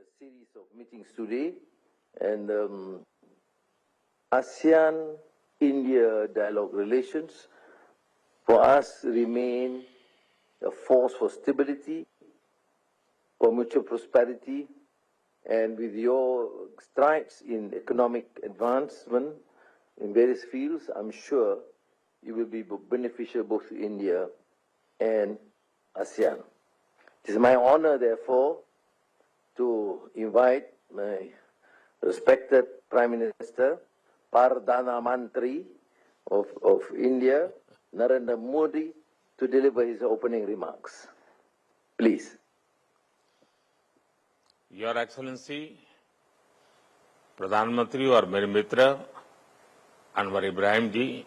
series of meetings today, and ASEAN-India dialogue relations for us remain a force for stability, for mutual prosperity, and with your strides in economic advancement in various fields, I'm sure it will be beneficial both to India and ASEAN. It is my honor, therefore, to invite my respected Prime Minister, Perdana Menteri of India, Narendra Modi, to deliver his opening remarks. Please. Your Excellency, प्रधानमंत्री और मेरे मित्र अनवर इब्राहिम जी,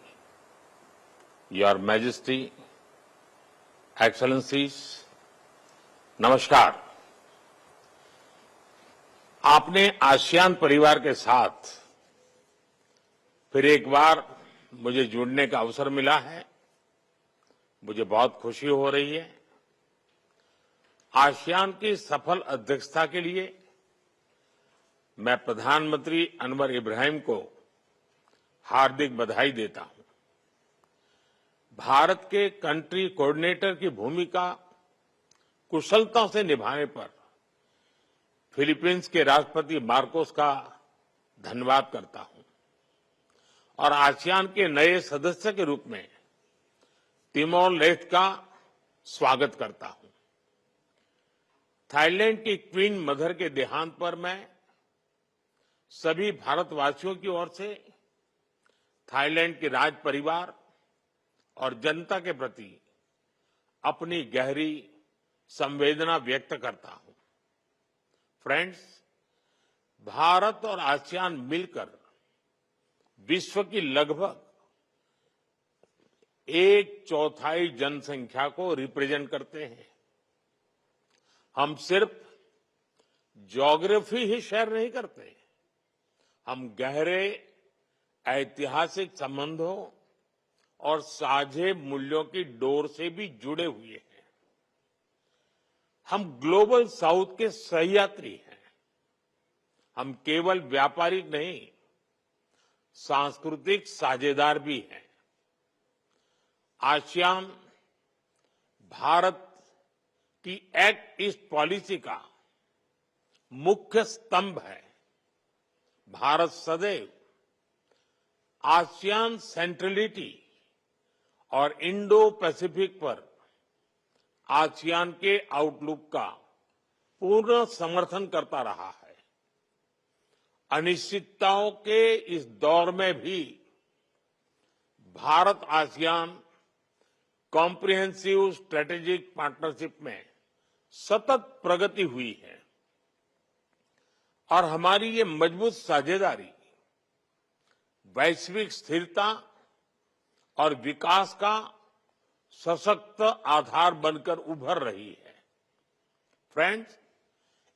Your Majesty, Excellencies, नमस्कार। आपने ASEAN परिवार के साथ फिर एक बार मुझे जुड़ने का अवसर मिला है। मुझे बहुत खुशी हो रही है। आसियान की सफल अध्यक्षता के लिए मैं प्रधानमंत्री अनवर इब्राहिम को हार्दिक बधाई देता हूं। भारत के कंट्री कोऑर्डिनेटर की भूमिका कुशलता से निभाने पर फिलीपींस के राष्ट्रपति मार्कोस का धन्यवाद करता हूं और आसियान के नए सदस्य के रूप में तिमोर लेस्टे का स्वागत करता हूं। थाईलैंड की क्वीन मदर के देहांत पर मैं सभी भारतवासियों की ओर से थाईलैंड के राज परिवार और जनता के प्रति अपनी गहरी संवेदना व्यक्त करता हूं। फ्रेंड्स, भारत और आसियान मिलकर विश्व की लगभग 1/4 जनसंख्या को रिप्रेजेंट करते हैं। हम सिर्फ ज्योग्राफी ही शेयर नहीं करते, हम गहरे ऐतिहासिक संबंधों और साझे मूल्यों की डोर से भी जुड़े हुए हैं। हम ग्लोबल साउथ के सहयात्री हैं। हम केवल व्यापारिक नहीं, सांस्कृतिक साझेदार भी हैं। आसियान भारत की एक्ट ईस्ट पॉलिसी का मुख्य स्तंभ है। भारत सदैव आसियान सेंट्रलिटी और इंडो पैसिफिक पर आसियान के आउटलुक का पूर्ण समर्थन करता रहा है। अनिश्चितताओं के इस दौर में भी Bharat ASEAN comprehensive strategic partnership में सतत प्रगति हुई है और हमारी ये मजबूत साझेदारी वैश्विक स्थिरता और विकास का सशक्त आधार बनकर उभर रही है। फ्रेंड्स,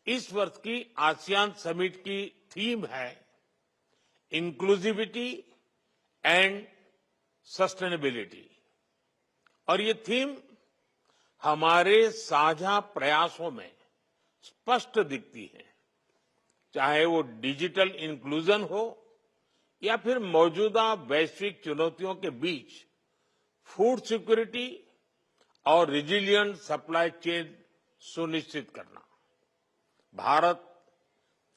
इस वर्ष की आसियान समिट की थीम है इंक्लूसिविटी एंड सस्टेनेबिलिटी और ये थीम हमारे साझा प्रयासों में स्पष्ट दिखती है, चाहे वो डिजिटल इंक्लूजन हो या फिर मौजूदा वैश्विक चुनौतियों के बीच फूड सिक्योरिटी और रिजिलिएंट सप्लाई चेन सुनिश्चित करना। भारत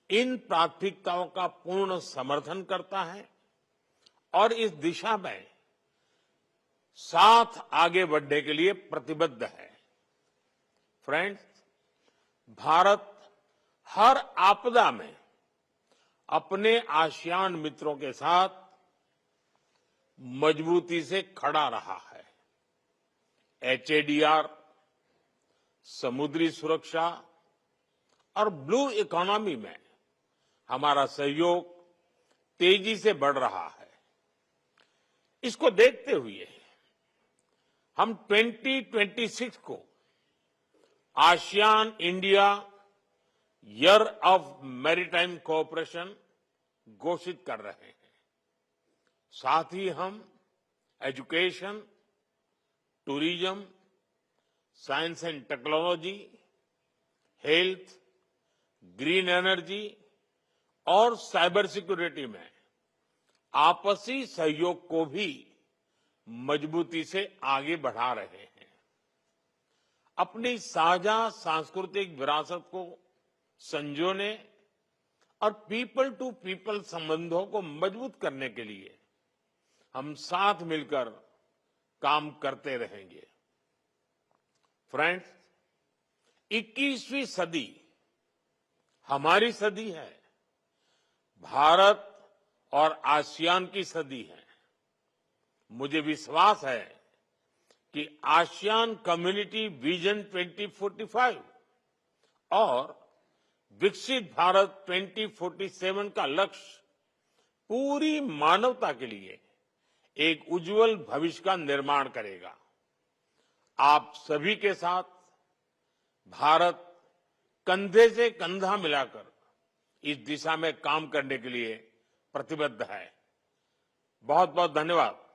इन प्राथमिकताओं का पूर्ण समर्थन करता है और इस दिशा में साथ आगे बढ़ने के लिए प्रतिबद्ध है। फ्रेंड्स, भारत हर आपदा में अपने आसियान मित्रों के साथ मजबूती से खड़ा रहा है। एचएडीआर, समुद्री सुरक्षा और ब्लू इकोनॉमी में हमारा सहयोग तेजी से बढ़ रहा है। इसको देखते हुए हम 2026 को ASEAN India year of maritime cooperation घोषित कर रहे हैं। साथ ही हम education, tourism, science and technology, health, green energy और साइबर सिक्योरिटी में आपसी सहयोग को भी मजबूती से आगे बढ़ा रहे हैं। अपनी साझा सांस्कृतिक विरासत को संजोने और पीपल टू पीपल संबंधों को मजबूत करने के लिए हम साथ मिलकर काम करते रहेंगे। फ्रेंड्स, 21वीं सदी हमारी सदी है, भारत और आसियान की सदी है। मुझे विश्वास है कि आसियान कम्युनिटी विजन 2045 और विकसित भारत 2047 का लक्ष्य पूरी मानवता के लिए एक उज्जवल भविष्य का निर्माण करेगा। आप सभी के साथ भारत कंधे से कंधा मिलाकर इस दिशा में काम करने के लिए प्रतिबद्ध है। बहुत बहुत धन्यवाद।